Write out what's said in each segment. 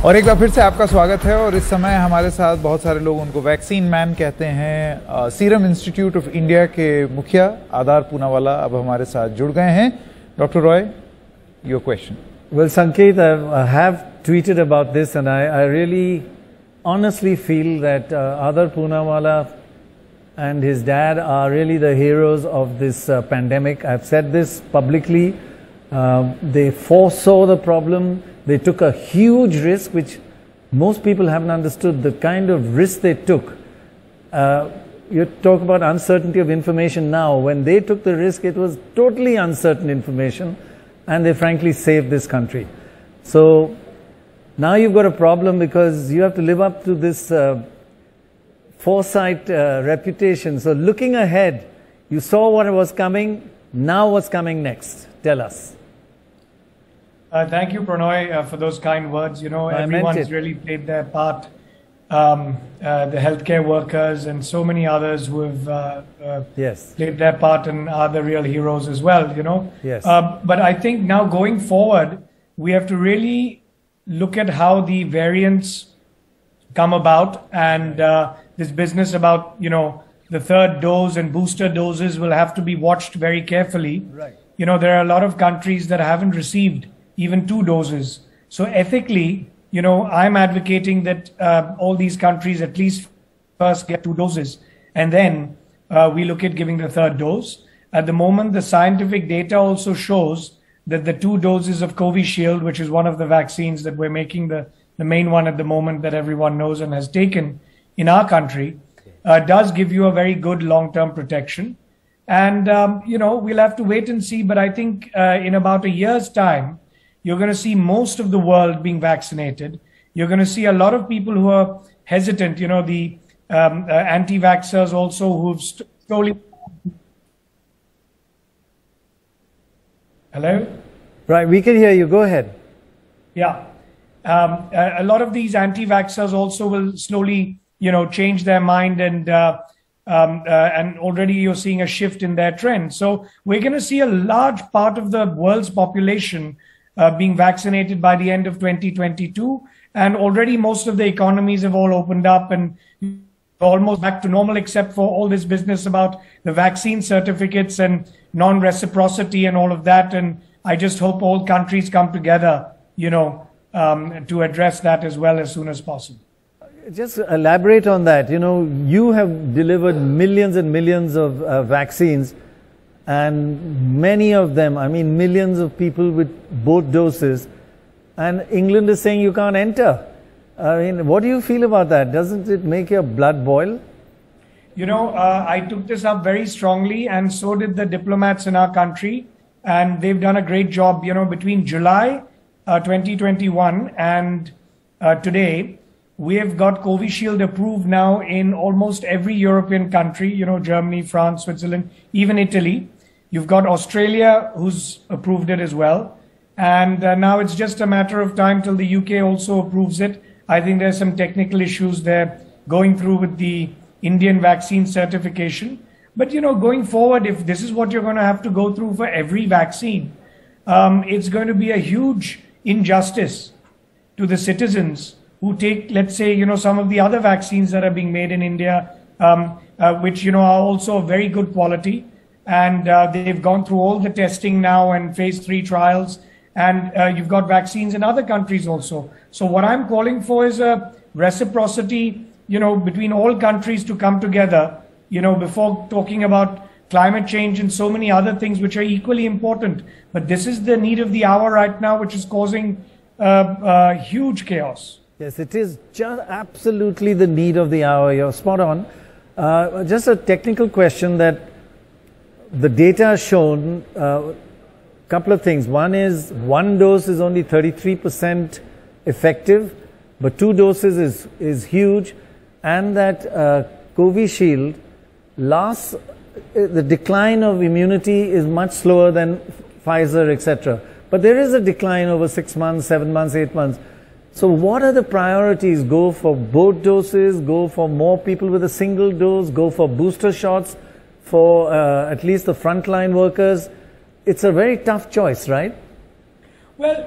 और एक बार फिर से आपका स्वागत है। और इस समय हमारे साथ बहुत सारे लोग उनको वैक्सीन मैन कहते हैं, सीरम इंस्टीट्यूट ऑफ इंडिया के मुखिया आदार पूनावाला अब हमारे साथ जुड़ गए हैं। Doctor Roy, your question. Well, Sanket, I have tweeted about this, and I really honestly feel that Adar Poonawala and his dad are really the heroes of this pandemic. I've said this publicly. They foresaw the problem. They took a huge risk, which most people haven't understood, the kind of risk they took. You talk about uncertainty of information now. When they took the risk, it was totally uncertain information, and they frankly saved this country. So now you've got a problem because you have to live up to this foresight reputation. So looking ahead, you saw what was coming. Now what's coming next? Tell us. Thank you, Pranoy, for those kind words. You know, everyone's really played their part. The healthcare workers and so many others who have played their part and are the real heroes as well, you know. Yes. But I think now going forward, we have to really look at how the variants come about, and this business about, you know, the third dose and booster doses will have to be watched very carefully. Right. You know, there are a lot of countries that haven't received even 2 doses. So ethically, you know, I'm advocating that all these countries at least first get 2 doses, and then we look at giving the third dose. At the moment, the scientific data also shows that the 2 doses of Covishield, which is one of the vaccines that we're making the main one at the moment that everyone knows and has taken in our country, does give you a very good long-term protection. And, you know, we'll have to wait and see. But I think in about a year's time, you're going to see most of the world being vaccinated. You're going to see a lot of people who are hesitant, you know, the anti-vaxxers also who've slowly... Hello? Right, we can hear you. Go ahead. Yeah. A lot of these anti-vaxxers also will slowly, you know, change their mind, and already you're seeing a shift in their trend. So we're going to see a large part of the world's population being vaccinated by the end of 2022. And already most of the economies have all opened up and almost back to normal, except for all this business about the vaccine certificates and non-reciprocity and all of that. And I just hope all countries come together, you know, to address that as well as soon as possible. Just elaborate on that. You know, you have delivered millions and millions of vaccines, and many of them, I mean millions of people with both doses, and England is saying you can't enter. I mean, what do you feel about that? Doesn't it make your blood boil? You know, I took this up very strongly, and so did the diplomats in our country, and they've done a great job. You know, between July 2021 and today, we have got Covishield approved now in almost every European country, you know, Germany, France, Switzerland, even Italy. You've got Australia who's approved it as well. And now it's just a matter of time till the UK also approves it. I think there's some technical issues they're going through with the Indian vaccine certification. But, you know, going forward, if this is what you're going to have to go through for every vaccine, it's going to be a huge injustice to the citizens who take, let's say, you know, some of the other vaccines that are being made in India, which, you know, are also of very good quality. And they've gone through all the testing now and phase 3 trials. And you've got vaccines in other countries also. So what I'm calling for is a reciprocity, you know, between all countries to come together, you know, before talking about climate change and so many other things which are equally important. But this is the need of the hour right now, which is causing huge chaos. Yes, it is just absolutely the need of the hour. You're spot on. Just a technical question that the data has shown couple of things. One is 1 dose is only 33% effective, but 2 doses is huge, and that Covishield lasts, the decline of immunity is much slower than Pfizer, etc. But there is a decline over 6 months, 7 months, 8 months. So what are the priorities? Go for both doses, go for more people with a single dose, go for booster shots for at least the frontline workers. It's a very tough choice, right? Well,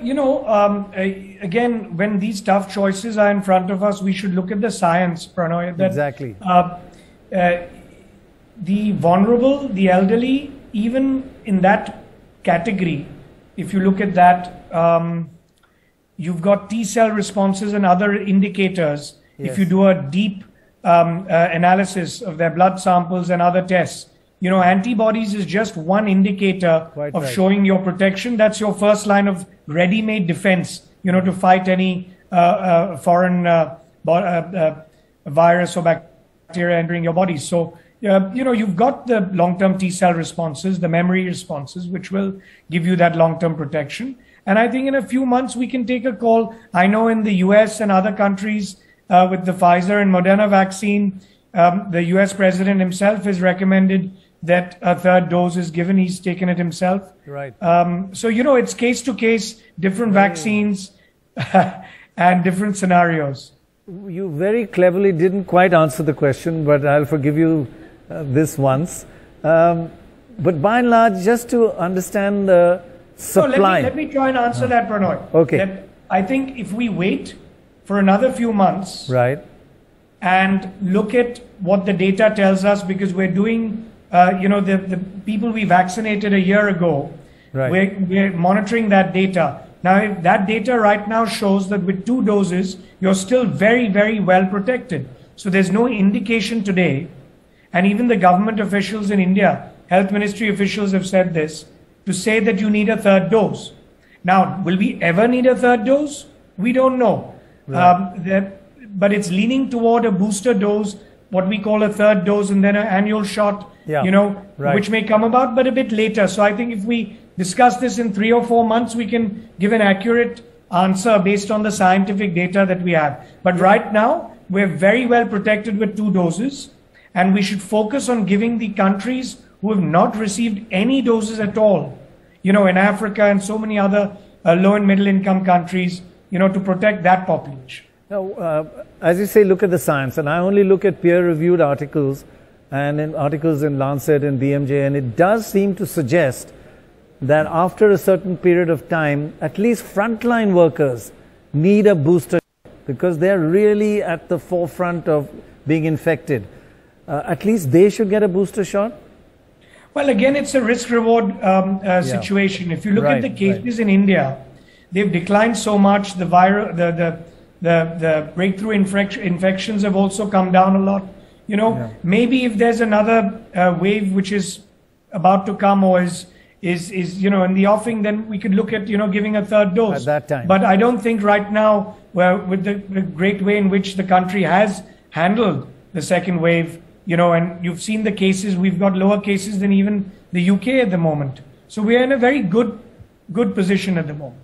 again, when these tough choices are in front of us, we should look at the science, Pranoy. That, Exactly. The vulnerable, the elderly, even in that category, if you look at that, you've got T-cell responses and other indicators. Yes. If you do a deep analysis of their blood samples and other tests, antibodies is just one indicator Quite of right. showing your protection. That's your first line of ready-made defense, to fight any foreign virus or bacteria entering your body. So, you've got the long-term T-cell responses, the memory responses, which will give you that long-term protection. And I think in a few months, we can take a call. I know in the US and other countries with the Pfizer and Moderna vaccine, the US president himself has recommended that a third dose is given. He's taken it himself. Right. So, it's case to case, different vaccines and different scenarios. You very cleverly didn't quite answer the question, but I'll forgive you this once. But by and large, just to understand the supply. Let me try and answer that, Pranoy. Okay. That I think if we wait for another few months Right. and look at what the data tells us, because we're doing, the people we vaccinated a year ago, Right. we're monitoring that data. Now, if that data right now shows that with 2 doses, you're still very, very well protected. So there's no indication today, and even the government officials in India, health ministry officials have said this, to say that you need a third dose. Now, will we ever need a third dose? We don't know. But it's leaning toward a booster dose, what we call a third dose, and then an annual shot, Right. which may come about, but a bit later. So I think if we discuss this in 3 or 4 months, we can give an accurate answer based on the scientific data that we have. But right now, we're very well protected with 2 doses, and we should focus on giving the countries who have not received any doses at all, in Africa and so many other low and middle income countries, to protect that population. Now, as you say, look at the science, and I only look at peer-reviewed articles and in articles in Lancet and BMJ, and it does seem to suggest that after a certain period of time, at least frontline workers need a booster because they're really at the forefront of being infected. At least they should get a booster shot? Well, again, it's a risk-reward situation. If you look at the cases in India, they've declined so much. The breakthrough infections have also come down a lot. Maybe if there's another wave which is about to come or is in the offing, then we could look at giving a third dose at that time. But I don't think right now, with the great way in which the country has handled the second wave, and you've seen the cases, we've got lower cases than even the UK at the moment. So we're in a very good position at the moment.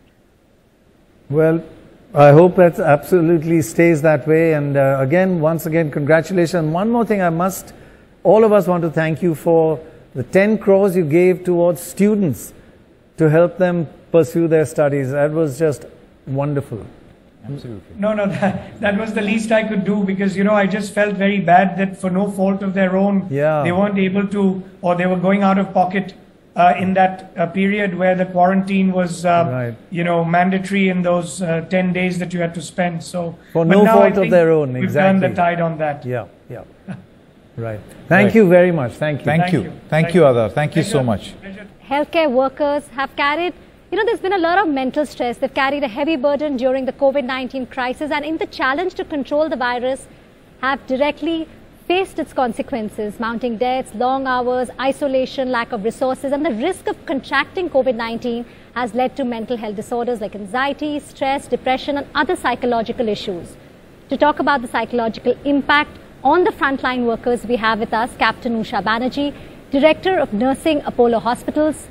Well, I hope that absolutely stays that way. And once again, congratulations. One more thing all of us want to thank you for the 10 crores you gave towards students to help them pursue their studies. That was just wonderful. Absolutely. No, that was the least I could do because, I just felt very bad that for no fault of their own, they weren't able to, or they were going out of pocket in that period where the quarantine was, mandatory in those 10 days that you had to spend. So for no fault of their own, we've turned the tide on that. Yeah. Right. Thank you very much. Thank you. Thank you, Aadhar. Thank you so much. Healthcare workers have carried, there's been a lot of mental stress. They've carried a heavy burden during the COVID-19 crisis, and in the challenge to control the virus, have directly faced its consequences, mounting deaths, long hours, isolation, lack of resources, and the risk of contracting COVID-19 has led to mental health disorders like anxiety, stress, depression, and other psychological issues. To talk about the psychological impact on the frontline workers, we have with us Captain Usha Banerjee, Director of Nursing, Apollo Hospitals,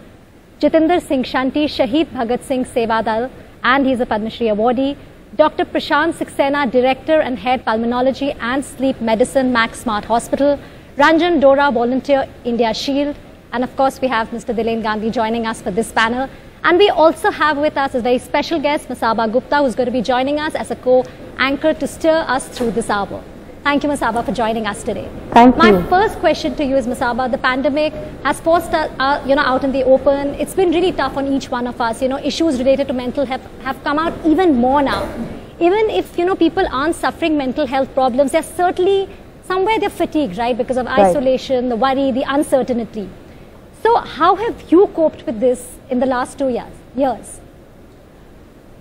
Jitinder Singh Shanti, Shahid Bhagat Singh Sevadal, and he's a Padma Shri awardee, Dr. Prashant Saxena, Director and Head Pulmonology and Sleep Medicine, Max Smart Hospital, Ranjan Dora, Volunteer, India Shield, and of course we have Mr. Dilen Gandhi joining us for this panel. And we also have with us a very special guest, Masaba Gupta, who's going to be joining us as a co-anchor to steer us through this hour. Thank you, Masaba, for joining us today. Thank you. My first question to you is, Masaba, the pandemic has forced us, out in the open. It's been really tough on each one of us. Issues related to mental health have come out even more now. Even if, people aren't suffering mental health problems, they're certainly somewhere they're fatigued, right? Because of isolation, the worry, the uncertainty. So how have you coped with this in the last 2 years?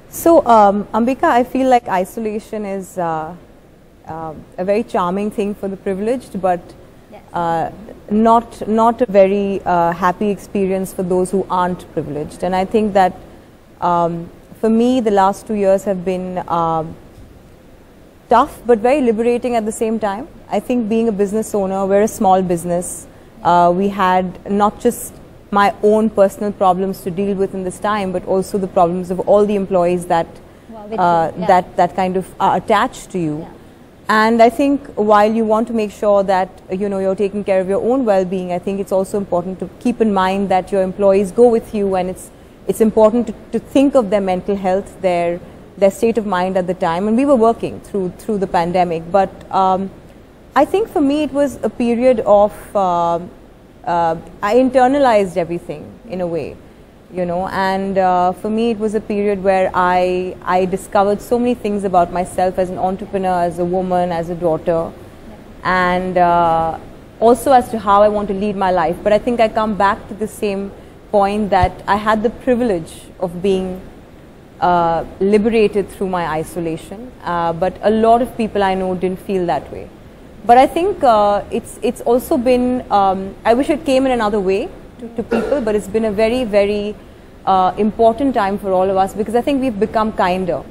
So, Ambika, I feel like isolation is a very charming thing for the privileged, but not a very happy experience for those who aren't privileged. And I think that for me, the last 2 years have been tough, but very liberating at the same time. I think being a business owner, we're a small business. We had not just my own personal problems to deal with in this time, but also the problems of all the employees that that kind of are attached to you. And I think while you want to make sure that you're taking care of your own well-being, I think it's also important to keep in mind that your employees go with you, and it's important to think of their mental health, their state of mind at the time. And we were working through the pandemic, but I think for me it was a period of I internalized everything in a way, and for me it was a period where I discovered so many things about myself as an entrepreneur, as a woman, as a daughter, and also as to how I want to lead my life. But I think I come back to the same point that I had the privilege of being liberated through my isolation, but a lot of people I know didn't feel that way. But I think it's also been, I wish it came in another way to people, but it's been a very, very important time for all of us, because I think we've become kinder.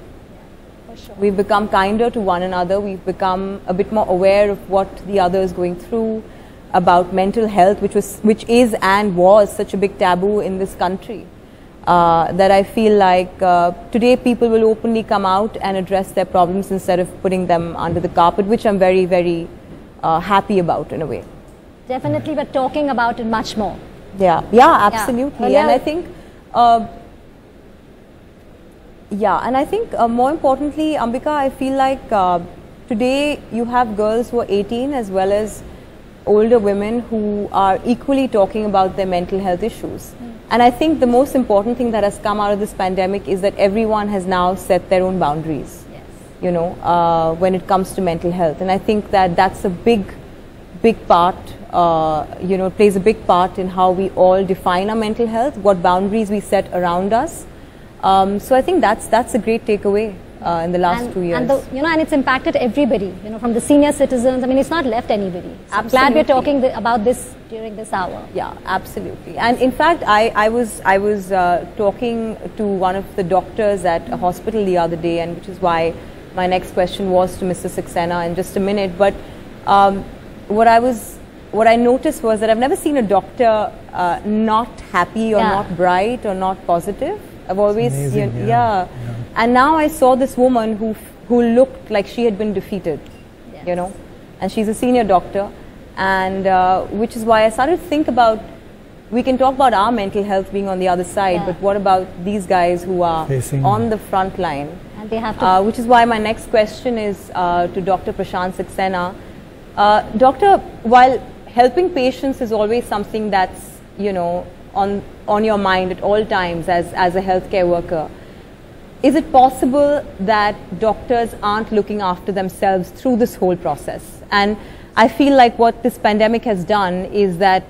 For sure. We've become kinder to one another. We've become a bit more aware of what the other is going through, about mental health, which is and was such a big taboo in this country. That I feel like today people will openly come out and address their problems instead of putting them under the carpet, which I'm very, very happy about in a way. Definitely, we're talking about it much more. Yeah, absolutely. And I think, more importantly, Ambika, I feel like today you have girls who are 18 as well as older women who are equally talking about their mental health issues. And I think the most important thing that has come out of this pandemic is that everyone has now set their own boundaries, when it comes to mental health. And I think that that's a big part, plays a big part in how we all define our mental health, what boundaries we set around us. So I think that's a great takeaway in the last 2 years. And it's impacted everybody, from the senior citizens. I mean, it's not left anybody. So I'm glad we're talking about this during this hour. Yeah, absolutely. And in fact, I was talking to one of the doctors at a hospital the other day, and which is why my next question was to Mr. Saxena in just a minute. But what I noticed was that I've never seen a doctor not happy or not bright or not positive. I've always, and now I saw this woman who looked like she had been defeated, and she's a senior doctor, and which is why I started to think about, we can talk about our mental health being on the other side, but what about these guys who are on the front line? And they have to which is why my next question is to Dr. Prashant Saxena. Doctor, while helping patients is always something that's, on your mind at all times as a healthcare worker, is it possible that doctors aren't looking after themselves through this whole process? And I feel like what this pandemic has done is that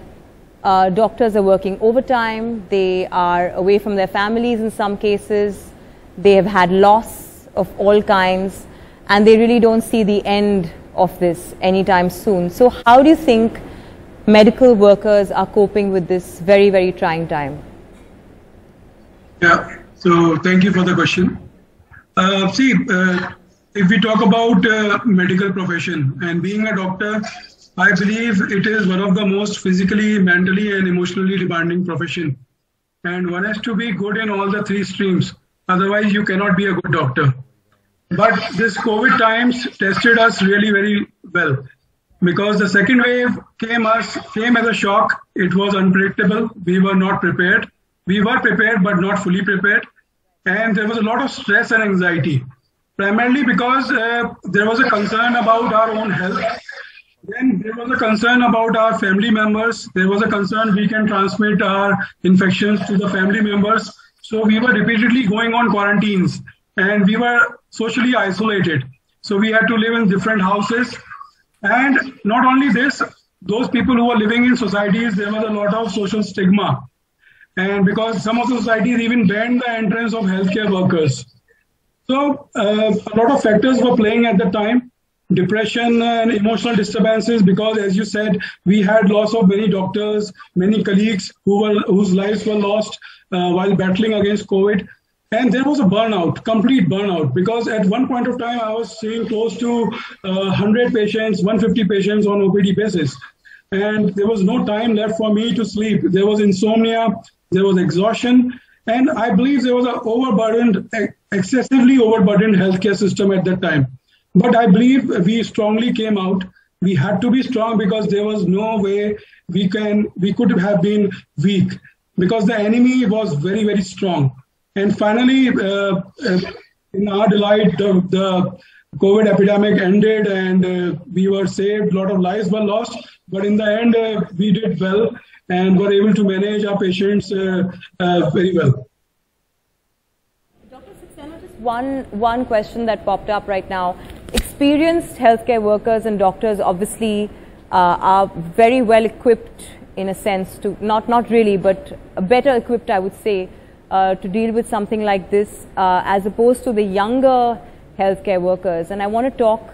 doctors are working overtime, they are away from their families in some cases, they have had loss of all kinds, and they really don't see the end of this anytime soon. So how do you think medical workers are coping with this very, very trying time? Yeah, so thank you for the question. If we talk about medical profession and being a doctor, I believe it is one of the most physically, mentally and emotionally demanding profession. And one has to be good in all the three streams. Otherwise, you cannot be a good doctor. But this COVID times tested us really very well, because the second wave came as a shock. It was unpredictable. We were not prepared. We were prepared, but not fully prepared. And there was a lot of stress and anxiety. primarily because there was a concern about our own health. Then there was a concern about our family members. There was a concern we can transmit our infections to the family members. So we were repeatedly going on quarantines and we were socially isolated. So we had to live in different houses. And not only this, those people who were living in societies, there was a lot of social stigma. And because some of the societies even banned the entrance of healthcare workers. So a lot of factors were playing at the time. Depression and emotional disturbances, because as you said, we had loss of many doctors, many colleagues whose lives were lost while battling against COVID. And there was a burnout, complete burnout, because at one point of time, I was seeing close to 100 patients, 150 patients on OPD basis. And there was no time left for me to sleep. There was insomnia, there was exhaustion, and I believe there was an excessively overburdened healthcare system at that time. But I believe we strongly came out. We had to be strong because there was no way we could have been weak, because the enemy was very, very strong. And finally, in our delight, the COVID epidemic ended and we were saved. A lot of lives were lost, but in the end, we did well and were able to manage our patients very well. Dr. Saxena, just one question that popped up right now. Experienced healthcare workers and doctors obviously are very well equipped in a sense to, not really, but better equipped, I would say, to deal with something like this as opposed to the younger healthcare workers. And I want to talk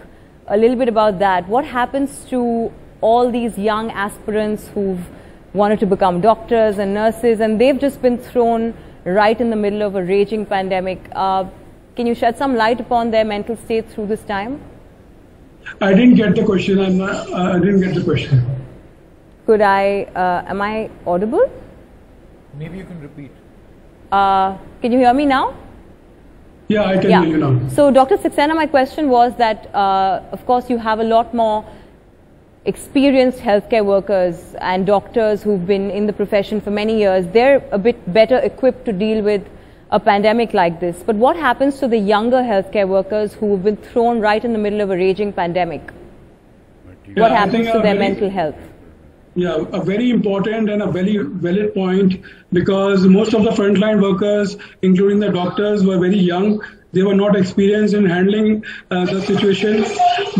a little bit about that. What happens to all these young aspirants who've wanted to become doctors and nurses, and they've just been thrown right in the middle of a raging pandemic? Can you shed some light upon their mental state through this time? I didn't get the question. I didn't get the question. Could I, am I audible? Maybe you can repeat. Can you hear me now? Yeah, I can hear you now. So, Dr. Saxena, my question was that, of course, you have a lot more experienced healthcare workers and doctors who've been in the profession for many years. They're a bit better equipped to deal with a pandemic like this. But what happens to the younger healthcare workers who have been thrown right in the middle of a raging pandemic? What happens to their mental health? Yeah, a very important and a very valid point, because most of the frontline workers, including the doctors, were very young. They were not experienced in handling the situation.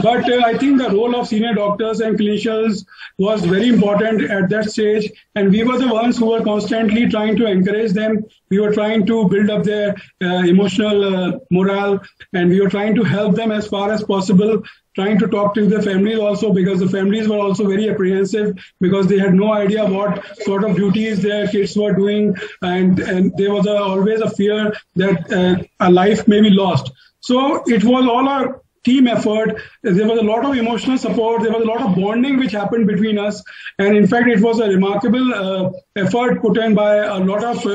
But I think the role of senior doctors and clinicians was very important at that stage. And we were the ones who were constantly trying to encourage them. We were trying to build up their emotional morale, and we were trying to help them as far as possible, trying to talk to the families also, because the families were also very apprehensive because they had no idea what sort of duties their kids were doing, and there was always a fear that a life may be lost. So it was all a team effort. There was a lot of emotional support. There was a lot of bonding which happened between us. And in fact, it was a remarkable effort put in by a lot of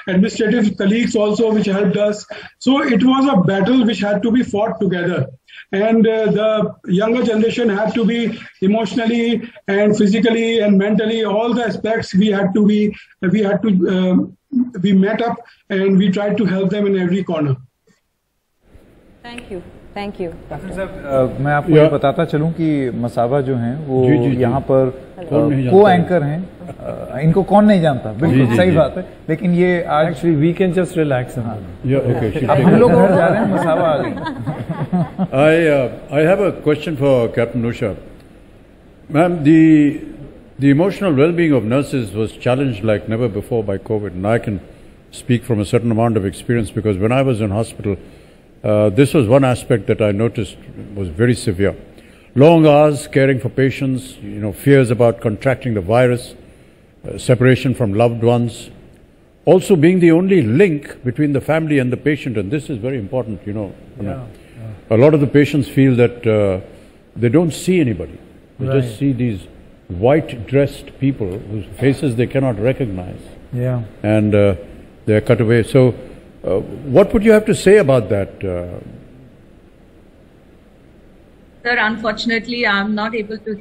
administrative colleagues also, which helped us. So it was a battle which had to be fought together. And the younger generation had to be emotionally and physically and mentally, all the aspects we met up and we tried to help them in every corner. Thank you. Thank you. Doctor साहब, मैं आपको ये बताता चलूं कि मसाबा जो हैं वो यहाँ पर को एंकर हैं, इनको कौन नहीं जानता, बिल्कुल सही बात है, लेकिन ये आज Actually, we can just relax. अब हम लोग और जा रहे हैं, मसाबा आ गई. I have a question for Captain Usha. Ma'am, the emotional well-being of nurses was challenged like never before by COVID, and I can speak from a certain amount of experience because when I was in hospital, this was one aspect that I noticed was very severe. Long hours caring for patients, fears about contracting the virus, separation from loved ones, also being the only link between the family and the patient, and this is very important, A lot of the patients feel that they don't see anybody. They just see these white-dressed people whose faces they cannot recognize. Yeah. And they're cut away. So, what would you have to say about that? Sir, unfortunately, I'm not able to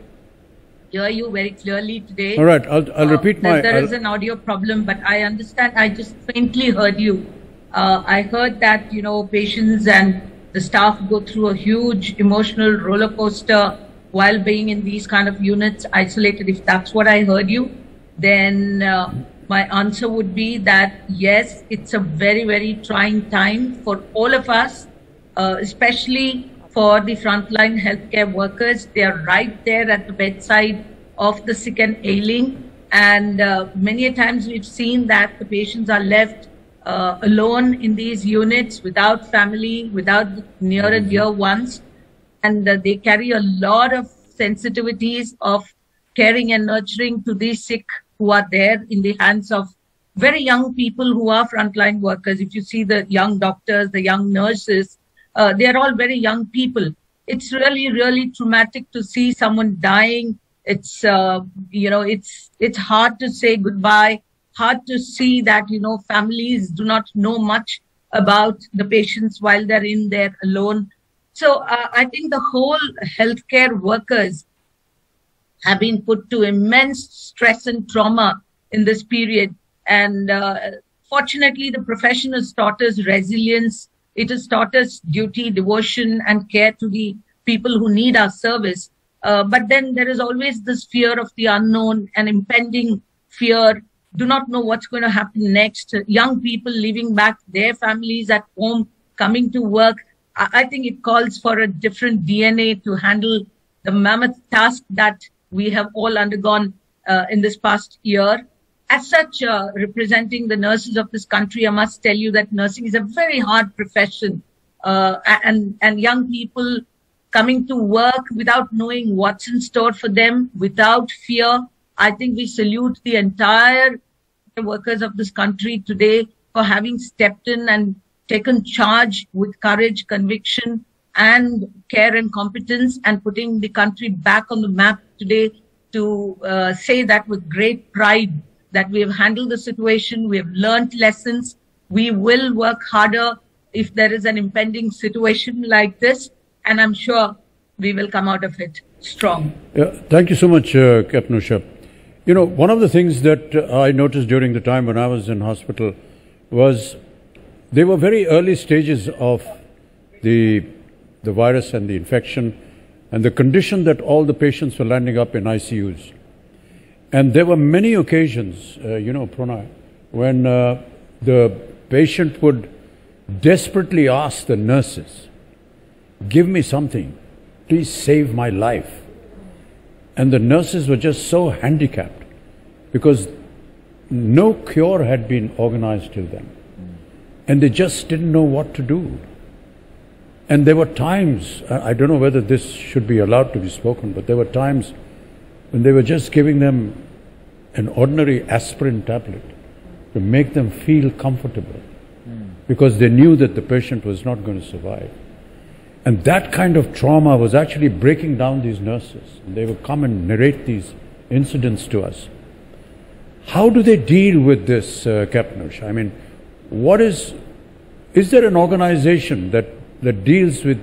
hear you very clearly today. All right, I'll repeat my... There is an audio problem, but I understand. I just faintly heard you. I heard that, patients and The staff go through a huge emotional roller coaster while being in these kind of units, isolated. If that's what I heard you, then my answer would be that yes, it's a very, very trying time for all of us, especially for the frontline healthcare workers. They are right there at the bedside of the sick and ailing. And many a times we've seen that the patients are left alone in these units without family, without near and dear ones. And they carry a lot of sensitivities of caring and nurturing to these sick who are there in the hands of very young people who are frontline workers. If you see the young doctors, the young nurses, they are all very young people. It's really, really traumatic to see someone dying. It's, it's hard to say goodbye, hard to see that, families do not know much about the patients while they're in there alone. So I think the whole healthcare workers have been put to immense stress and trauma in this period. And fortunately, the profession has taught us resilience. It has taught us duty, devotion, and care to the people who need our service. But then there is always this fear of the unknown, an impending fear, do not know what's going to happen next. Young people leaving back their families at home, coming to work. I think it calls for a different DNA to handle the mammoth task that we have all undergone in this past year. As such, representing the nurses of this country, I must tell you that nursing is a very hard profession. And young people coming to work without knowing what's in store for them, without fear. I think we salute the entire workers of this country today for having stepped in and taken charge with courage, conviction, and care and competence, and putting the country back on the map today to say that with great pride that we have handled the situation, we have learned lessons, we will work harder if there is an impending situation like this, and I'm sure we will come out of it strong. Yeah, thank you so much, Captain Usha. One of the things that I noticed during the time when I was in hospital was there were very early stages of the virus and the infection and the condition that all the patients were landing up in ICUs. And there were many occasions, Pranay, when the patient would desperately ask the nurses, give me something, please save my life. And the nurses were just so handicapped because no cure had been organized till then. And they just didn't know what to do. And there were times, I don't know whether this should be allowed to be spoken, but there were times when they were just giving them an ordinary aspirin tablet to make them feel comfortable because they knew that the patient was not going to survive. And that kind of trauma was actually breaking down these nurses. And they would come and narrate these incidents to us. How do they deal with this, Captain Usha? I mean, is there an organization that deals with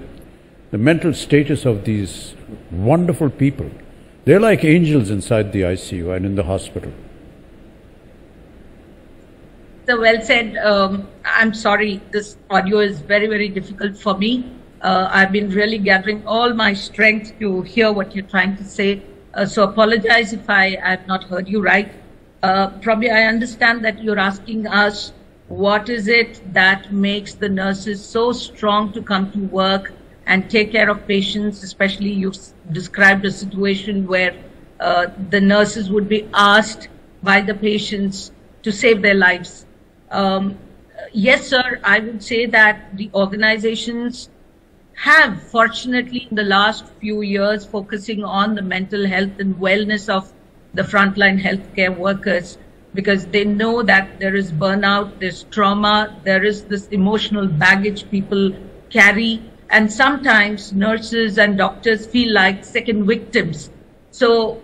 the mental status of these wonderful people? They're like angels inside the ICU and in the hospital. So well said. I'm sorry, this audio is very, very difficult for me. I've been really gathering all my strength to hear what you're trying to say. So apologize if I have not heard you right. Probably I understand that you're asking us, what is it that makes the nurses so strong to come to work and take care of patients? Especially you've described a situation where the nurses would be asked by the patients to save their lives. Yes, sir, I would say that the organizations have, fortunately, in the last few years, focusing on the mental health and wellness of the frontline healthcare workers, because they know that there is burnout, there's trauma, there is this emotional baggage people carry, and sometimes nurses and doctors feel like second victims. So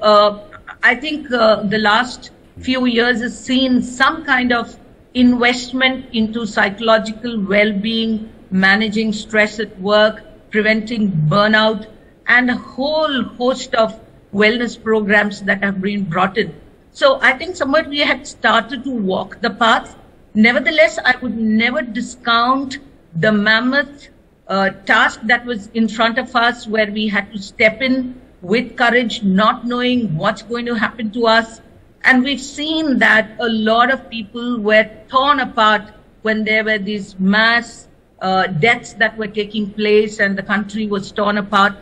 I think the last few years has seen some kind of investment into psychological well-being, managing stress at work, preventing burnout, and a whole host of wellness programs that have been brought in. So I think somewhat we had started to walk the path. Nevertheless, I would never discount the mammoth task that was in front of us, where we had to step in with courage, not knowing what's going to happen to us. And we've seen that a lot of people were torn apart when there were these mass deaths that were taking place and the country was torn apart.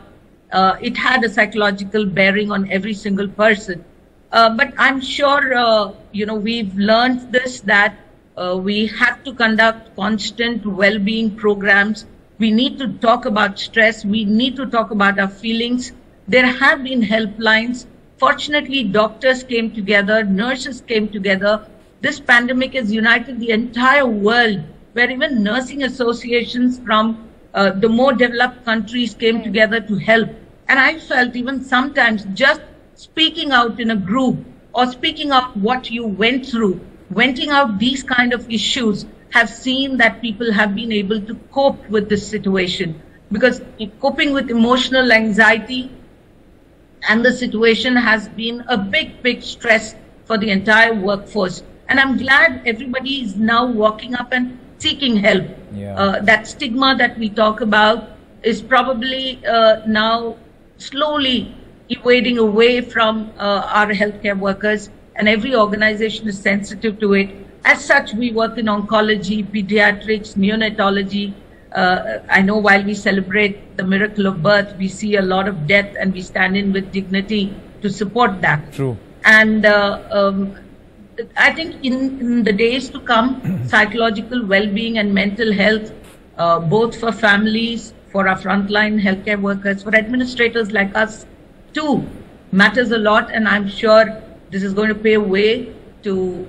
It had a psychological bearing on every single person. But I'm sure, we've learned this, that we have to conduct constant well-being programs. We need to talk about stress. We need to talk about our feelings. There have been helplines. Fortunately, doctors came together, nurses came together. This pandemic has united the entire world, where even nursing associations from the more developed countries came together to help. And I felt even sometimes just speaking out in a group or speaking out what you went through, venting out these kind of issues, have seen that people have been able to cope with this situation. Because coping with emotional anxiety and the situation has been a big stress for the entire workforce. And I'm glad everybody is now walking up and seeking help. Yeah. That stigma that we talk about is probably now slowly evading away from our healthcare workers, and every organization is sensitive to it. As such, we work in oncology, pediatrics, neonatology. I know while we celebrate the miracle of birth, we see a lot of death, and we stand in with dignity to support that. True. And I think in the days to come, psychological well-being and mental health, both for families, for our frontline healthcare workers, for administrators like us too, matters a lot. And I'm sure this is going to pave way to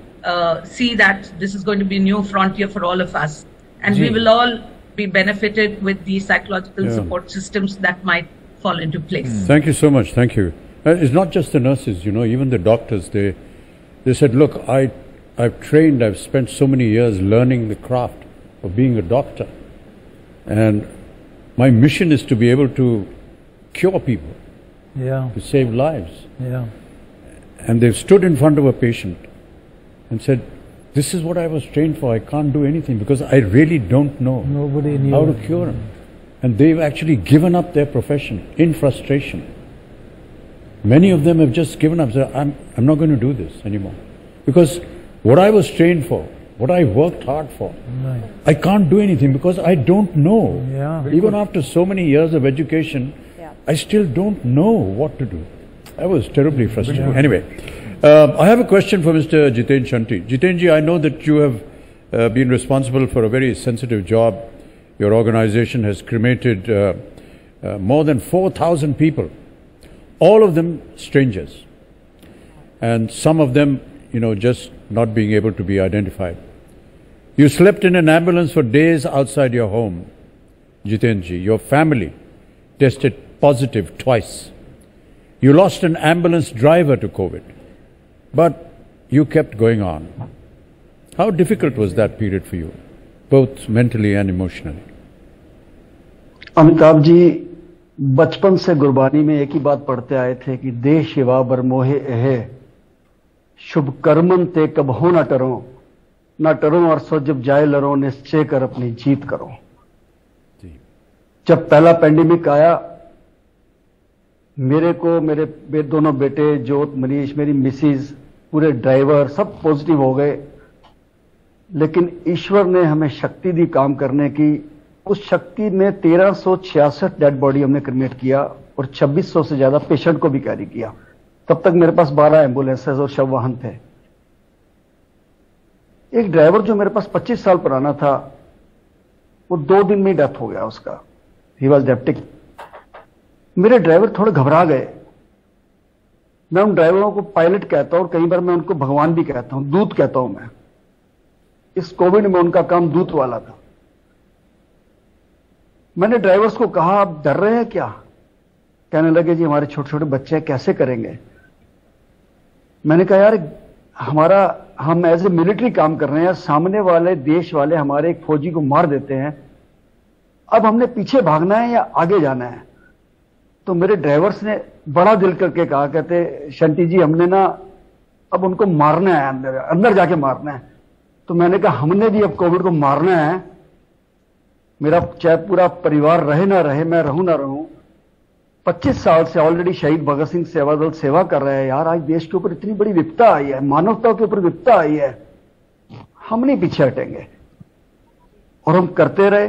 see that this is going to be a new frontier for all of us. And we will all be benefited with the psychological support systems that might fall into place. Thank you so much. Thank you. It's not just the nurses, even the doctors. They said, look, I've trained, I've spent so many years learning the craft of being a doctor. And my mission is to be able to cure people, to save lives. And they've stood in front of a patient and said, this is what I was trained for. I can't do anything because I really don't know how to cure him. And they've actually given up their profession in frustration. Many of them have just given up. Said, I'm not going to do this anymore. Because what I was trained for, what I worked hard for, I can't do anything because I don't know. Even after so many years of education, I still don't know what to do. I was terribly frustrated. Anyway, I have a question for Mr. Jiten Shanti. Jitenji, I know that you have been responsible for a very sensitive job. Your organization has cremated more than 4,000 people, all of them strangers, and some of them, just not being able to be identified. You slept in an ambulance for days outside your home, Jitenji. Your family tested positive twice. You lost an ambulance driver to COVID, but you kept going on. How difficult was that period for you, both mentally and emotionally? Amitabh ji, बचपन से गुरबानी में एक ही बात पढ़ते आए थे कि देह शिवा बरमोहे एहे शुभ कर्मन ते कबहो न टरो और सो जब जाए लरो निश्चय कर अपनी जीत करो। जब पहला पेंडेमिक आया, मेरे को मेरे दोनों बेटे जोत, मनीष, मेरी मिसिज, पूरे ड्राइवर सब पॉजिटिव हो गए, लेकिन ईश्वर ने हमें शक्ति दी काम करने की। उस शक्ति में 1366 डेड बॉडी हमने क्रिमेट किया और 2600 से ज्यादा पेशेंट को भी कैरी किया। तब तक मेरे पास 12 एम्बुलेंसेज और शव वाहन थे। एक ड्राइवर जो मेरे पास 25 साल पुराना था, वो 2 दिन में डेथ हो गया उसका। He was septic. मेरे ड्राइवर थोड़े घबरा गए। मैं उन ड्राइवरों को पायलट कहता हूं और कई बार मैं उनको भगवान भी कहता हूं, दूत कहता हूं मैं। इस कोविड में उनका काम दूत वाला था। मैंने ड्राइवर्स को कहा, आप डर रहे हैं क्या? कहने लगे, जी हमारे छोटे छोटे बच्चे हैं, कैसे करेंगे? मैंने कहा, यार हम एज ए मिलिट्री काम कर रहे हैं, सामने वाले देश वाले हमारे एक फौजी को मार देते हैं, अब हमने पीछे भागना है या आगे जाना है? तो मेरे ड्राइवर्स ने बड़ा दिल करके कहा, कहते शंटी जी हमने ना अब उनको मारना है, अंदर जाके मारना है। तो मैंने कहा, हमने भी अब कोविड को मारना है मेरा चाहे पूरा परिवार रहे ना रहे, मैं रहूं ना रहूं, 25 साल से ऑलरेडी शहीद भगत सिंह सेवा दल सेवा कर रहे हैं। यार आज देश के ऊपर इतनी बड़ी विपदा आई है, मानवता के ऊपर विपदा आई है, हम नहीं पीछे हटेंगे। और हम करते रहे।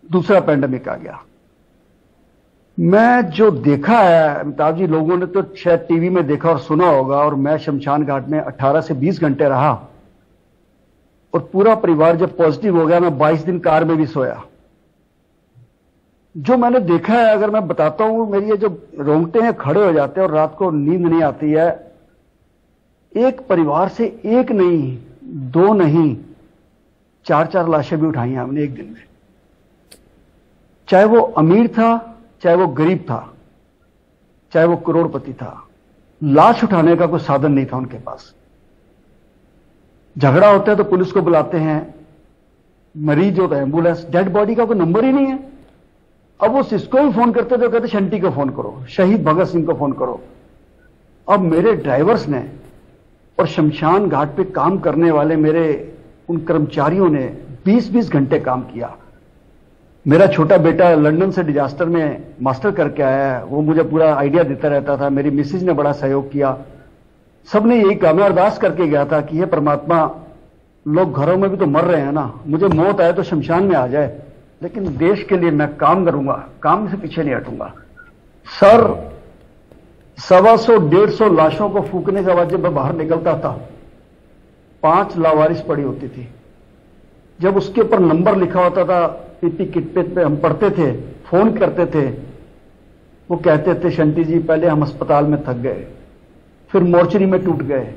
दूसरा पैंडेमिक आ गया। मैं जो देखा है अमिताभ जी, लोगों ने तो शायद टीवी में देखा और सुना होगा, और मैं शमशान घाट में 18 से 20 घंटे रहा, और पूरा परिवार जब पॉजिटिव हो गया, मैं 22 दिन कार में भी सोया। जो मैंने देखा है अगर मैं बताता हूं, मेरी ये जो रोंगटे हैं खड़े हो जाते हैं और रात को नींद नहीं आती है। एक परिवार से एक नहीं, दो नहीं, 4-4 लाशें भी उठाई हैं हमने एक दिन में। चाहे वो अमीर था, चाहे वो गरीब था, चाहे वो करोड़पति था, लाश उठाने का कोई साधन नहीं था उनके पास। झगड़ा होता है तो पुलिस को बुलाते हैं, मरीज हो तो एम्बुलेंस, डेड बॉडी का कोई नंबर ही नहीं है। अब वो सिसको भी फोन करते तो कहते शंटी को फोन करो, शहीद भगत सिंह को फोन करो। अब मेरे ड्राइवर्स ने और शमशान घाट पे काम करने वाले मेरे उन कर्मचारियों ने 20-20 घंटे काम किया। मेरा छोटा बेटा लंदन से डिजास्टर में मास्टर करके आया है, वो मुझे पूरा आइडिया देता रहता था। मेरी मिसेज ने बड़ा सहयोग किया। सबने यही कहा, मैं अरदास करके गया था कि हे परमात्मा, लोग घरों में भी तो मर रहे हैं ना, मुझे मौत आए तो शमशान में आ जाए, लेकिन देश के लिए मैं काम करूंगा, काम से पीछे नहीं हटूंगा। सर 125-150 लाशों को फूकने के बाद जब मैं बाहर निकलता था, 5 लावारिस पड़ी होती थी। जब उसके ऊपर नंबर लिखा होता था पीपी किट पे हम पढ़ते थे, फोन करते थे, वो कहते थे शंटी जी पहले हम अस्पताल में थक गए, फिर मोर्चरी में टूट गए,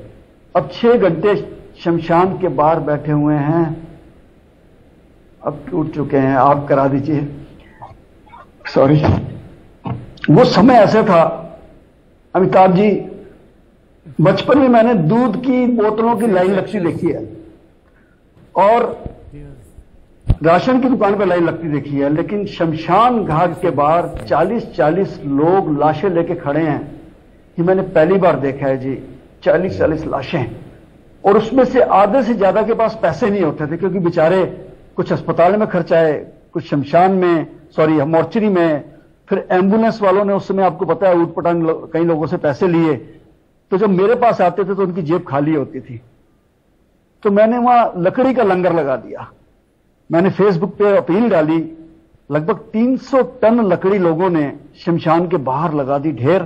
अब 6 घंटे शमशान के बाहर बैठे हुए हैं, अब टूट चुके हैं, आप करा दीजिए। सॉरी, वो समय ऐसे था अमिताभ जी, बचपन में मैंने दूध की बोतलों की लाइन लगती देखी है और राशन की दुकान पर लाइन लगती देखी है, लेकिन शमशान घाट के बाहर 40-40 लोग लाशें लेके खड़े हैं, ये मैंने पहली बार देखा है जी। 40-40 लाशें, और उसमें से आधे से ज्यादा के पास पैसे नहीं होते थे, क्योंकि बेचारे कुछ अस्पताल में खर्च आए, कुछ शमशान में, सॉरी मोर्चरी में, फिर एम्बुलेंस वालों ने उस समय आपको पता है ऊटपटांग कई लोगों से पैसे लिए, तो जब मेरे पास आते थे तो उनकी जेब खाली होती थी। तो मैंने वहां लकड़ी का लंगर लगा दिया। मैंने फेसबुक पे अपील डाली, लगभग 300 टन लकड़ी लोगों ने शमशान के बाहर लगा दी ढेर।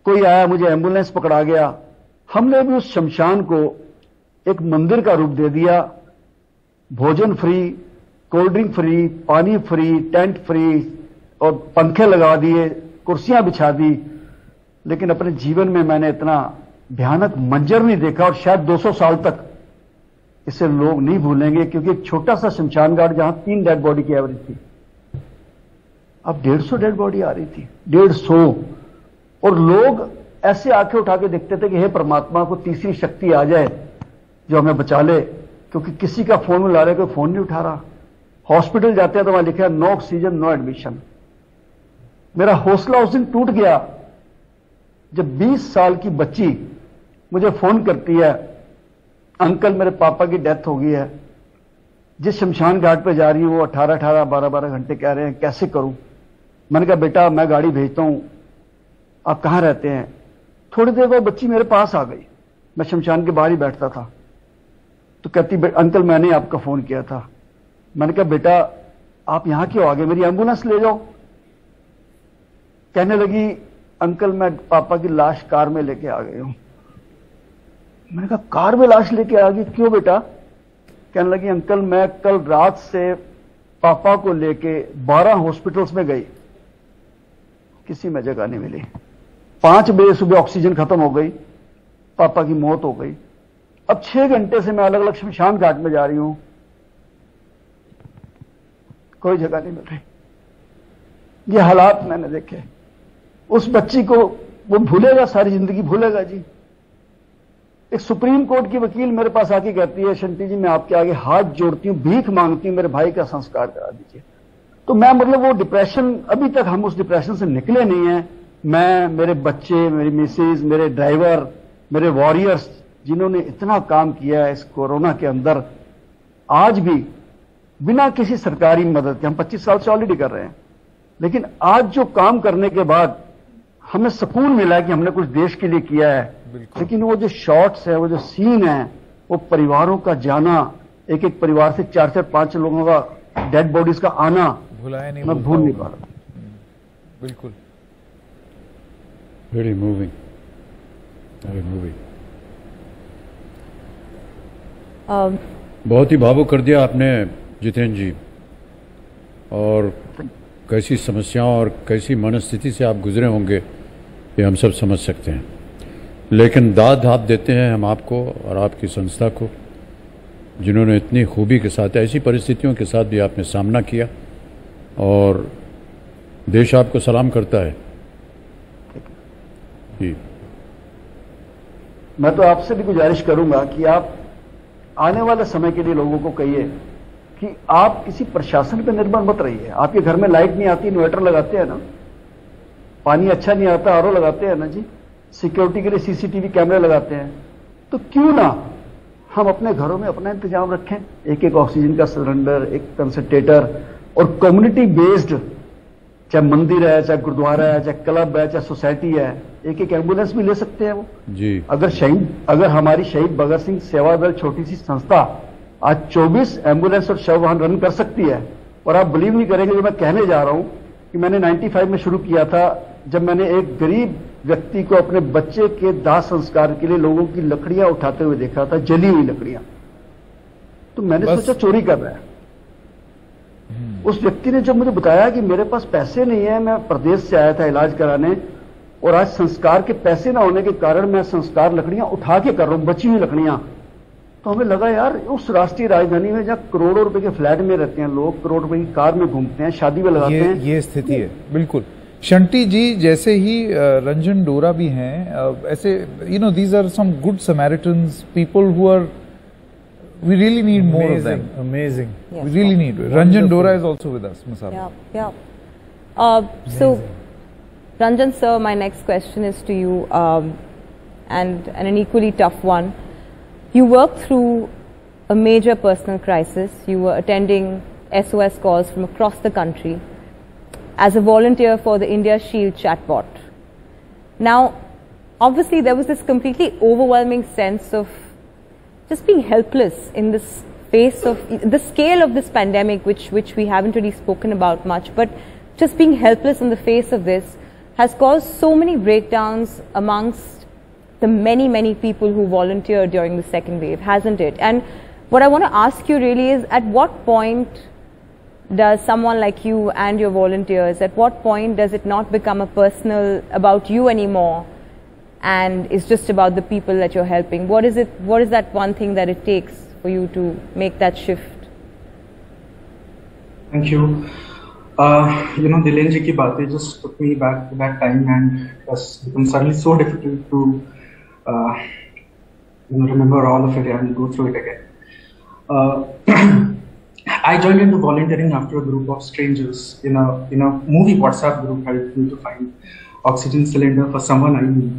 कोई आया, मुझे एम्बुलेंस पकड़ा गया। हमने भी उस शमशान को एक मंदिर का रूप दे दिया। भोजन फ्री, कोल्ड ड्रिंक फ्री, पानी फ्री, टेंट फ्री, और पंखे लगा दिए, कुर्सियां बिछा दी। लेकिन अपने जीवन में मैंने इतना भयानक मंजर नहीं देखा, और शायद 200 साल तक इसे लोग नहीं भूलेंगे, क्योंकि एक छोटा सा शमशान घाट जहां 3 डेड बॉडी की एवरेज थी, अब 150 डेड बॉडी आ रही थी, 150। और लोग ऐसे आंखें उठा के देखते थे कि हे परमात्मा, को तीसरी शक्ति आ जाए जो हमें बचा ले, क्योंकि किसी का फोन मिला रहे, कोई फोन नहीं उठा रहा। हॉस्पिटल जाते हैं तो वहां लिखा है नो ऑक्सीजन, नो एडमिशन। मेरा हौसला उस दिन टूट गया जब 20 साल की बच्ची मुझे फोन करती है, अंकल मेरे पापा की डेथ हो गई है, जिस शमशान घाट पे जा रही हूं वो 18-18, 12-12 घंटे कह रहे हैं, कैसे करूं। मैंने कहा बेटा मैं गाड़ी भेजता हूं, आप कहां रहते हैं। थोड़ी देर बाद बच्ची मेरे पास आ गई, मैं शमशान के बाहर ही बैठता था, तो कहती अंकल मैंने आपका फोन किया था। मैंने कहा बेटा आप यहां क्यों आ गए, मेरी एम्बुलेंस ले जाओ। कहने लगी अंकल मैं पापा की लाश कार में लेके आ गई हूं। मैंने कहा कार में लाश लेके आ गई, क्यों बेटा। कहने लगी अंकल मैं कल रात से पापा को लेके 12 हॉस्पिटल्स में गई, किसी में जगह नहीं मिली। 5 बजे सुबह ऑक्सीजन खत्म हो गई, पापा की मौत हो गई। अब 6 घंटे से मैं अलग अलग शमशान घाट में जा रही हूं, कोई जगह नहीं मिल रही। ये हालात मैंने देखे। उस बच्ची को वो भूलेगा, सारी जिंदगी भूलेगा जी। एक सुप्रीम कोर्ट की वकील मेरे पास आके कहती है शंटी जी मैं आपके आगे हाथ जोड़ती हूं, भीख मांगती हूं, मेरे भाई का संस्कार करा दीजिए। तो मैं मतलब वो डिप्रेशन, अभी तक हम उस डिप्रेशन से निकले नहीं हैं। मैं, मेरे बच्चे, मेरी मिसेज, मेरे ड्राइवर, मेरे वॉरियर्स जिन्होंने इतना काम किया है इस कोरोना के अंदर, आज भी बिना किसी सरकारी मदद के। हम 25 साल से ऑलरेडी कर रहे हैं, लेकिन आज जो काम करने के बाद हमें सुकून मिला कि हमने कुछ देश के लिए किया है। लेकिन वो जो शॉट्स है, वो जो सीन है, वो परिवारों का जाना, एक एक परिवार से 4-4, 5 लोगों का डेड बॉडीज का आना, भुलाया नहीं, मैं भूल नहीं पा रहा। बिल्कुल, वेरी मूविंग, वेरी मूविंग। बहुत ही भावुक कर दिया आपने जितेंद्र जी, और कैसी समस्याओं और कैसी मनस्थिति से आप गुजरे होंगे ये हम सब समझ सकते हैं। लेकिन दाद आप देते हैं हम आपको और आपकी संस्था को, जिन्होंने इतनी खूबी के साथ ऐसी परिस्थितियों के साथ भी आपने सामना किया, और देश आपको सलाम करता है। जी, मैं तो आपसे भी गुजारिश करूंगा कि आप आने वाले समय के लिए लोगों को कहिए कि आप किसी प्रशासन पर निर्भर मत रहिए। आपके घर में लाइट नहीं आती, इन्वर्टर लगाते हैं ना, पानी अच्छा नहीं आता, आरओ लगाते हैं ना जी, सिक्योरिटी के लिए सीसीटीवी कैमरे लगाते हैं, तो क्यों ना हम अपने घरों में अपना इंतजाम रखें। एक एक ऑक्सीजन का सिलेंडर, एक कंसंट्रेटर, और कम्युनिटी बेस्ड, चाहे मंदिर है, चाहे गुरुद्वारा है, चाहे क्लब है, चाहे सोसाइटी है, एक एक एम्बुलेंस भी ले सकते हैं वो जी। अगर हमारी शहीद भगत सिंह सेवा दल छोटी सी संस्था आज 24 एम्बुलेंस और शव वाहन रन कर सकती है, और आप बिलीव नहीं करेंगे जो मैं कहने जा रहा हूं कि मैंने 95 में शुरू किया था, जब मैंने एक गरीब व्यक्ति को अपने बच्चे के दाह संस्कार के लिए लोगों की लकड़ियां उठाते हुए देखा था, जली हुई लकड़ियां, तो मैंने सोचा चोरी कर रहा है। उस व्यक्ति ने जब मुझे बताया कि मेरे पास पैसे नहीं है, मैं प्रदेश से आया था इलाज कराने, और आज संस्कार के पैसे ना होने के कारण मैं संस्कार लकड़ियां उठा के कर रहा हूं, बची हुई लकड़ियां, तो हमें लगा यार उस राष्ट्रीय राजधानी में जहां करोड़ों रुपए के फ्लैट में रहते हैं लोग, करोड़ रुपए की कार में घूमते हैं, शादी में लगाते हैं, ये स्थिति है। बिल्कुल शंटी जी, जैसे ही रंजन डोरा भी हैं, ऐसे these are some good samaritans, people who are we really need more of them. Amazing. Yes, we really need. Ranjan Dora is also with us, Masala. Yeah. So, Ranjan sir, my next question is to you, and an equally tough one. You worked through a major personal crisis. You were attending SOS calls from across the country as a volunteer for the India Shield chatbot. Now, obviously there was this completely overwhelming sense of just being helpless in this face of the scale of this pandemic, which we haven't really spoken about much, but just being helpless in the face of this has caused so many breakdowns amongst the many people who volunteered during the second wave, hasn't it? And what I want to ask you really is, at what point does someone like you and your volunteers, at what point does it not become a personal about you anymore, and it's just about the people that you're helping? What is it? What is that one thing that it takes for you to make that shift? Thank you. Dilen ji ki baatein just took me back to that time, and it was become suddenly so difficult to remember all of it and go through it again. I joined into volunteering after a group of strangers in a movie WhatsApp group helped me to find oxygen cylinder for someone I knew.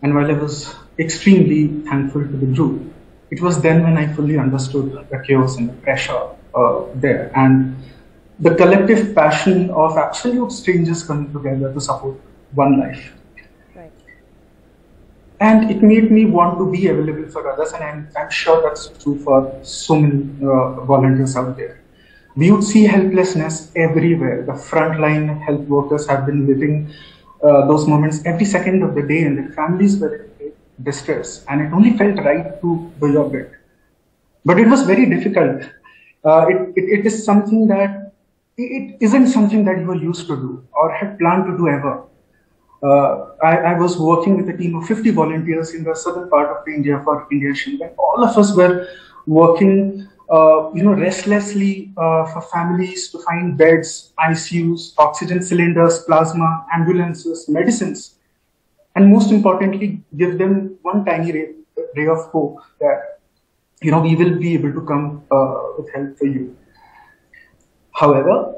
And while I was extremely thankful to the group, it was then when I fully understood the chaos and the pressure there, and the collective passion of absolute strangers coming together to support one life. Right. And it made me want to be available for others, and I'm sure that's true for so many volunteers out there. We would see helplessness everywhere. The frontline health workers have been living those moments every second of the day, and their families were in distress, and it only felt right to do your bit. But it was very difficult. It is something that it isn't something that you were used to do or had planned to do ever. I was working with a team of 50 volunteers in the southern part of India for India Shield, and all of us were working restlessly for families to find beds, ICUs, oxygen cylinders, plasma, ambulances, medicines, and most importantly, give them one tiny ray of hope that, we will be able to come with help for you. However,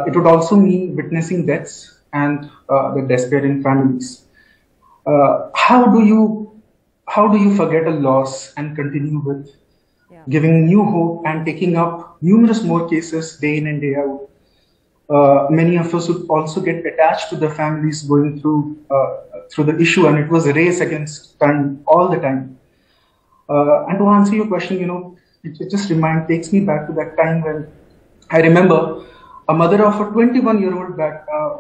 it would also mean witnessing deaths and the despairing families. How do you forget a loss and continue with giving new hope and taking up numerous more cases day in and day out. Many of us would also get attached to the families going through the issue, and it was a race against time all the time. And to answer your question, it just takes me back to that time when I remember a mother of a 21-year-old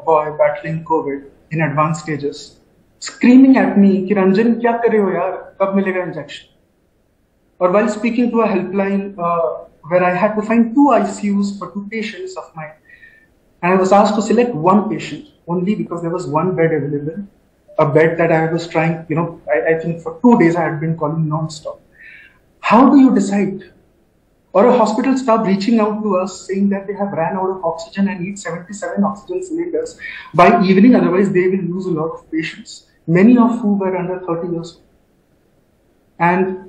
boy battling COVID in advanced stages, screaming at me, "Ki Ranjan, kya kar rahe ho yaar? Kab milega injection?" Or while speaking to a helpline where I had to find 2 ICUs for 2 patients of mine, and I was asked to select 1 patient only because there was 1 bed available, a bed that I was trying, I think for 2 days I had been calling non-stop. How do you decide? Or a hospital staff reaching out to us saying that they have ran out of oxygen and need 77 oxygen cylinders by evening, otherwise they will lose a lot of patients, many of whom were under 30 years old. And,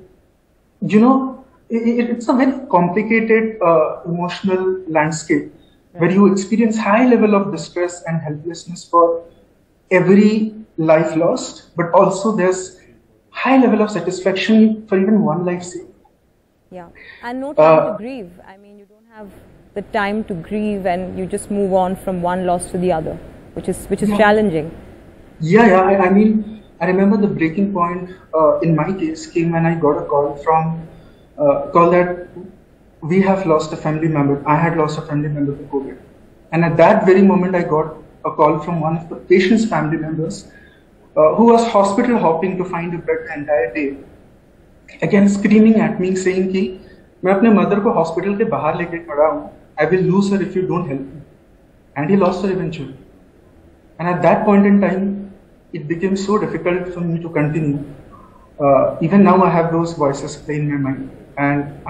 it's a very complicated emotional landscape where you experience high level of distress and helplessness for every life lost, but also there's high level of satisfaction for even 1 life saved. Yeah, and no time to grieve. I mean, you don't have the time to grieve, and you just move on from one loss to the other, which is challenging. Yeah. I mean, I remember the breaking point in my case came when I got a call that we have lost a family member. I had lost a family member to COVID, and at that very moment, I got a call from one of the patient's family members who was hospital hopping to find a bed the entire day. Again screaming at me saying कि मैं अपने mother को hospital के बाहर लेके खड़ा हूँ, I will lose her if you don't help me. And he lost her eventually. And at that point in time, it became so difficult for me to continue. Even now I have those voices playing in my mind. And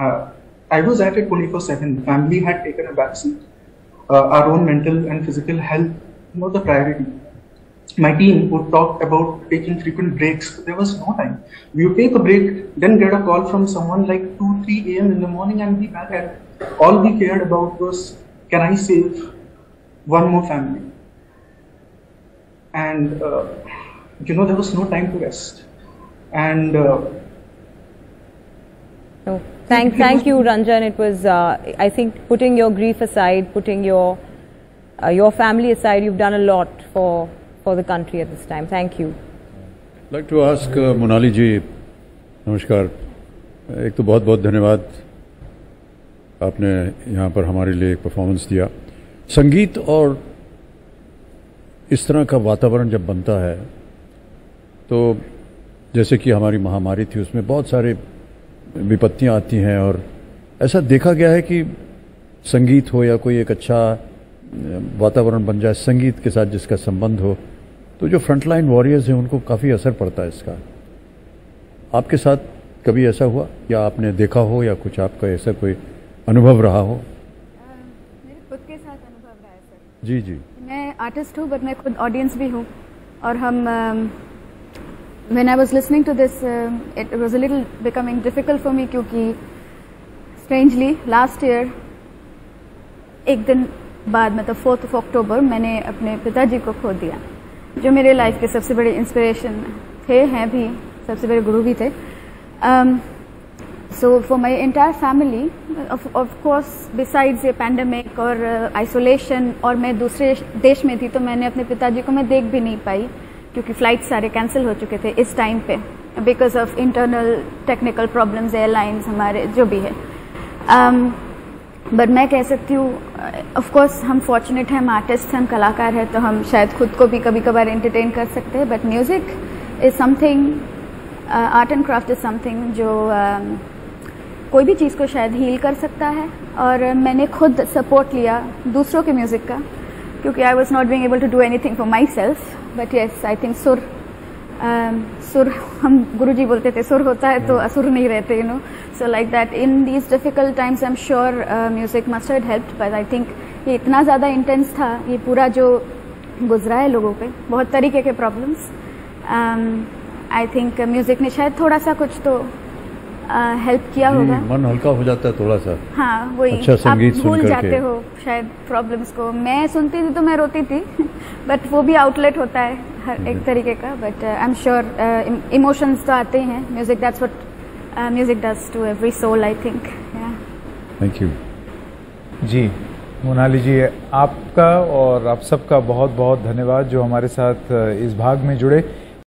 I was at it 24/7. Family had taken a backseat. Our own mental and physical health was the priority. My team would talk about taking frequent breaks. There was no time. We would take a break, then get a call from someone like 2-3 a.m. in the morning and be back at it. All we cared about was, can I save one more family? And, there was no time to rest. And... Thank you, Ranjan. It was, I think, putting your grief aside, putting your family aside, you've done a lot for the country at this time. Thank you. I'd like to ask Monali ji, नमस्कार. एक तो बहुत बहुत धन्यवाद आपने यहाँ पर हमारे लिए एक परफॉर्मेंस दिया. संगीत और इस तरह का वातावरण जब बनता है तो जैसे कि हमारी महामारी थी उसमें बहुत सारे विपत्तियां आती हैं और ऐसा देखा गया है कि संगीत हो या कोई एक अच्छा वातावरण बन जाए संगीत के साथ जिसका संबंध हो तो जो फ्रंटलाइन वॉरियर्स हैं उनको काफ़ी असर पड़ता है इसका. आपके साथ कभी ऐसा हुआ या आपने देखा हो या कुछ आपका ऐसा कोई अनुभव रहा हो? मेरे खुद के साथ अनुभव रहा है सर. जी. मैं आर्टिस्ट हूँ बट मैं खुद ऑडियंस भी हूँ और हम when I was listening to this, it was a little becoming difficult for me क्योंकि strangely last year एक दिन बाद मतलब 4th of October मैंने अपने पिताजी को खो दिया जो मेरे लाइफ के सबसे बड़े इंस्पिरेशन थे हैं भी सबसे बड़े गुरु भी थे. So for my entire family, of course besides ये pandemic और isolation और मैं दूसरे देश में थी तो मैंने अपने पिताजी को मैं देख भी नहीं पाई क्योंकि फ्लाइट सारे कैंसिल हो चुके थे इस टाइम पे because of internal technical problems airlines हमारे जो भी है. बट मैं कह सकती हूँ ऑफ कोर्स हम फॉर्चुनेट हैं, हम आर्टिस्ट हैं, हम कलाकार हैं तो हम शायद खुद को भी कभी कभार एंटरटेन कर सकते हैं. But music is something, art and craft is something जो कोई भी चीज़ को शायद हील कर सकता है. और मैंने खुद सपोर्ट लिया दूसरों के म्यूज़िक का क्योंकि I was not being able to do anything for myself. But yes I think सुर हम गुरुजी बोलते थे सुर होता है तो असुर नहीं रहते so like that in these difficult times I am sure music must have helped. But I think ये इतना ज़्यादा इंटेंस था ये पूरा जो गुजरा है लोगों पे बहुत तरीके के प्रॉब्लम्स. आई थिंक म्यूजिक ने शायद थोड़ा सा कुछ तो हेल्प किया होगा. मन हल्का हो जाता है थोड़ा सा. हाँ वही अच्छा संगीत आप भूल जाते हो शायद प्रॉब्लम्स को. मैं सुनती थी तो मैं रोती थी बट वो भी आउटलेट होता है हर एक तरीके का. But I am sure emotions तो आते हैं. Music that's what music does to every soul, I think. Yeah. Thank you. जी मोनाली जी, आपका और आप सबका बहुत बहुत धन्यवाद जो हमारे साथ इस भाग में जुड़े।